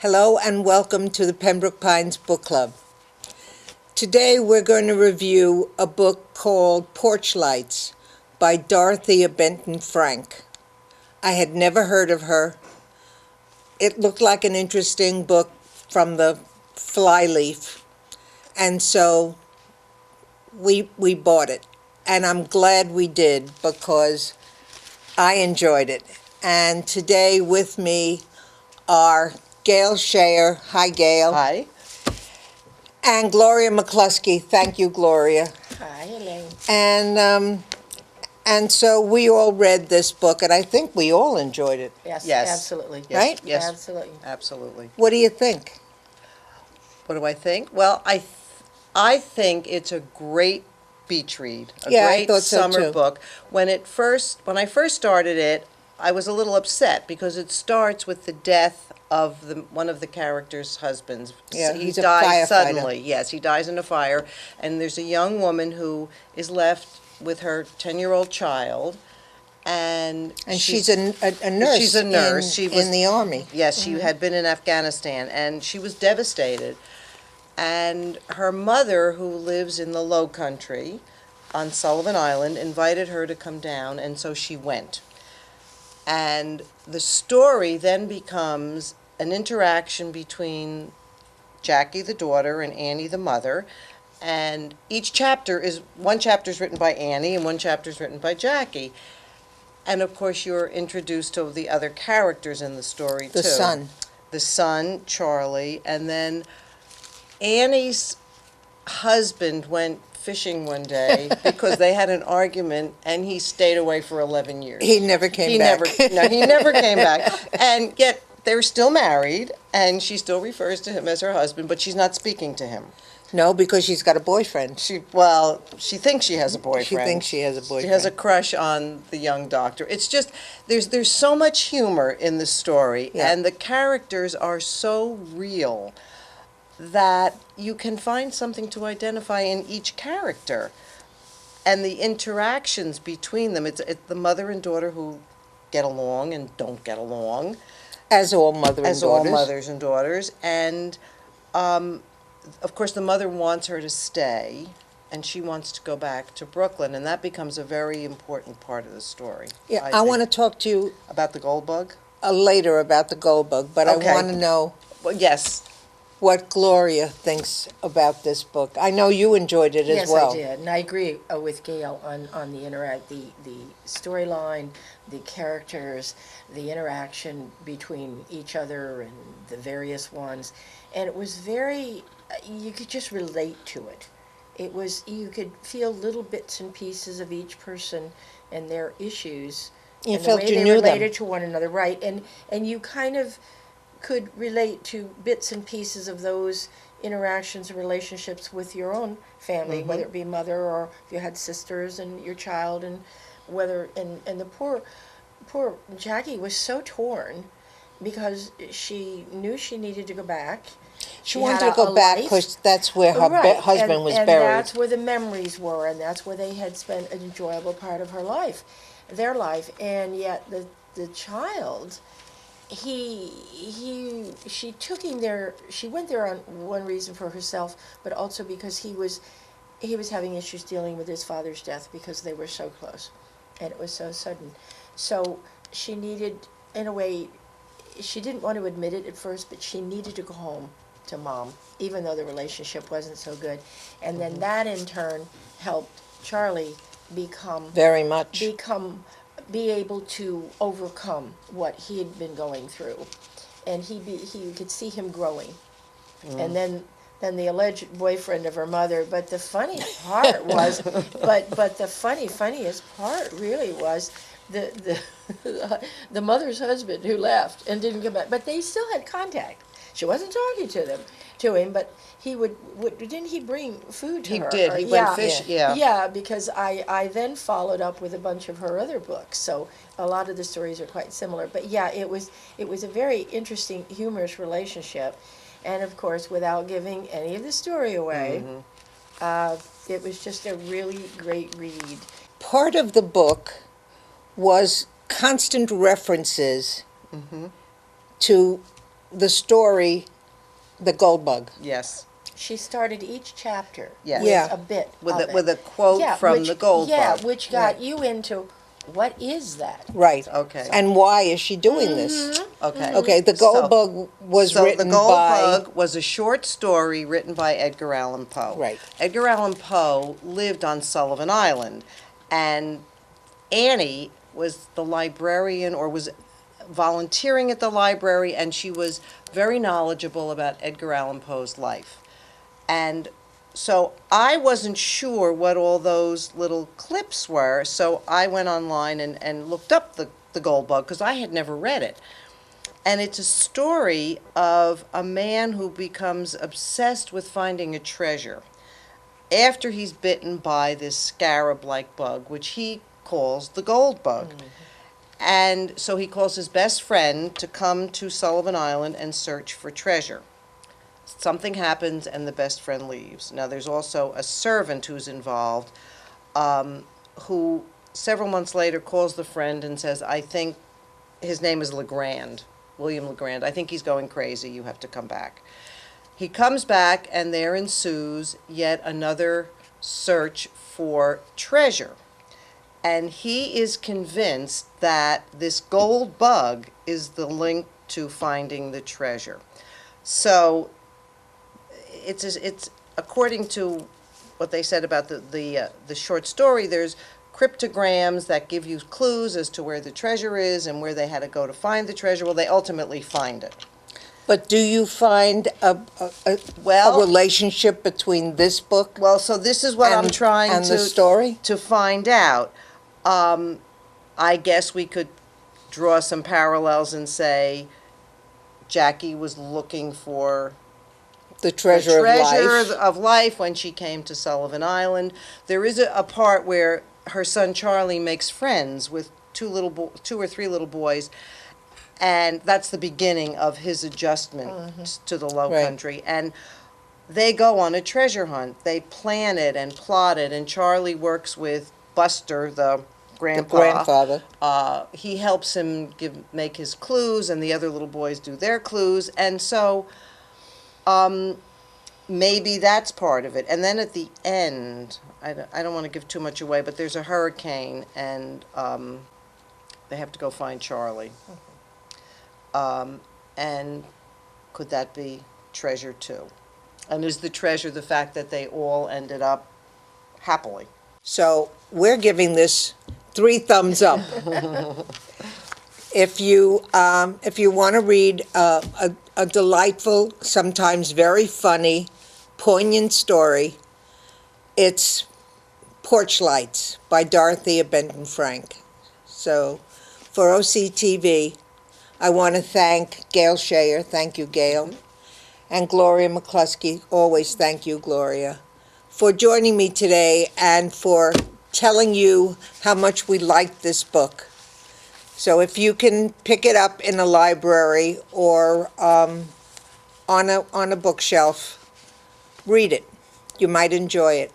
Hello and welcome to the Pembroke Pines Book Club. Today we're going to review a book called Porch Lights by Dorothea Benton Frank. I had never heard of her. It looked like an interesting book from the flyleaf, and so we bought it. And I'm glad we did because I enjoyed it. And today with me are Gail Shayer. Hi, Gail. Hi. And Gloria McCluskey. Thank you, Gloria. Hi, Elaine. And so we all read this book, and I think we all enjoyed it. Yes, Yes. absolutely. Yes, Right? Yes. Absolutely. Absolutely. What do you think? What do I think? Well, I think it's a great beach read, a Yeah, I great thought so, summer too. book. When I first started it, I was a little upset because it starts with the death of one of the characters' husbands. Yeah, He he's a dies firefighter. suddenly. Yes, he dies in a fire, and there's a young woman who is left with her 10-year-old child, and She's a nurse. She's a nurse. In, She was in the army. Yes, she had been in Afghanistan, and she was devastated. And her mother, who lives in the Low Country on Sullivan Island, invited her to come down, and so she went. And the story then becomes an interaction between Jackie, the daughter, and Annie, the mother. And one chapter is written by Annie, and one chapter is written by Jackie. And of course, you're introduced to the other characters in the story, too. The son, Charlie, and then Annie's husband went fishing one day because they had an argument, and he stayed away for 11 years. He never came back. He never came back. And yet, they're still married, and she still refers to him as her husband, but she's not speaking to him. No, because she's got a boyfriend. She thinks she has a boyfriend. She thinks she has a boyfriend. She has a crush on the young doctor. It's just, there's so much humor in the story, Yeah. and the characters are so real that you can find something to identify in each character. And the interactions between them, it's the mother and daughter who get along and don't get along. As all mother and As daughters. all mothers and daughters. And, of course, the mother wants her to stay, and she wants to go back to Brooklyn, and that becomes a very important part of the story. Yeah, I think. want to talk to you About the gold bug? later about the gold bug, but Okay. I want to know Well, yes. what Gloria thinks about this book. I know you enjoyed it as well. Yes, I did, and I agree with Gail on the storyline, the characters, the interaction between each other and the various ones, and it was very. You could just relate to it. You could feel little bits and pieces of each person and their issues. You and felt the way you they knew them. related to one another, right? And you kind of could relate to bits and pieces of those interactions and relationships with your own family, whether it be mother or if you had sisters and your child, and the poor Jackie was so torn because she knew she needed to go back. She wanted to go back because that's where her Right, husband was and buried. that's where the memories were, and that's where they had spent an enjoyable part of their life, and yet the child, she took him there. She went there on one reason for herself, but also because he was having issues dealing with his father's death because they were so close, and it was so sudden. So she needed, in a way, she didn't want to admit it at first, but she needed to go home to Mom, even though the relationship wasn't so good. And then that in turn helped Charlie Very much. be able to overcome what he had been going through, and you could see him growing. And then the alleged boyfriend of her mother. But the funny part was, but the funniest part really was the mother's husband who left and didn't come back. But they still had contact. She wasn't talking to him, but he didn't he bring food to her? He did. He went fishing. Yeah. Yeah, because I then followed up with a bunch of her other books, so a lot of the stories are quite similar. But yeah, it was a very interesting, humorous relationship, and of course, without giving any of the story away, it was just a really great read. Part of the book was constant references to the story, The Gold Bug. Yes, She started each chapter Yes. with Yeah. a bit with of a, it. with a quote Yeah, from which- the Gold Yeah, Bug. which got you into, what is that? Right. Okay. And why is she doing this? Okay. Okay, The Gold Bug was So written The Gold by... Bug was a short story written by Edgar Allan Poe. Right. Edgar Allan Poe lived on Sullivan Island, and Annie was the librarian, or was volunteering at the library, and she was very knowledgeable about Edgar Allan Poe's life. And so I wasn't sure what all those little clips were, so I went online and looked up the Gold Bug, because I had never read it. And it's a story of a man who becomes obsessed with finding a treasure after he's bitten by this scarab-like bug, which he calls the gold bug. And so he calls his best friend to come to Sullivan Island and search for treasure. Something happens and the best friend leaves. Now, there's also a servant who's involved, who several months later calls the friend and says, I think, his name is Legrand, William Legrand, I think he's going crazy, you have to come back. He comes back, and there ensues yet another search for treasure. And he is convinced that this gold bug is the link to finding the treasure. So it's according to what they said about the short story, there's cryptograms that give you clues as to where the treasure is and where they had to go to find the treasure. Well, they ultimately find it. But do you find a Well- relationship between this book Well, so this is what I'm and, trying and to the story? to find out. I guess we could draw some parallels and say Jackie was looking for The treasure, the treasure of life? of life when she came to Sullivan Island. There is a part where her son Charlie makes friends with two or three little boys, and that's the beginning of his adjustment to the Low Right. Country. And they go on a treasure hunt. They plan it and plot it, and Charlie works with Buster, the The grandpa. grandfather. He helps him make his clues, and the other little boys do their clues, and so maybe that's part of it. And then at the end, I don't want to give too much away, but there's a hurricane, and they have to go find Charlie. And could that be treasure too? And is the treasure the fact that they all ended up happily? So we're giving this 3 thumbs up. If you want to read a delightful, sometimes very funny, poignant story, it's Porch Lights by Dorothea Benton Frank. So for OCTV, I want to thank Gail Shayer, thank you, Gail, and Gloria McCluskey, always thank you, Gloria, for joining me today and for telling you how much we liked this book. So if you can pick it up in a library or on a bookshelf, read it. You might enjoy it.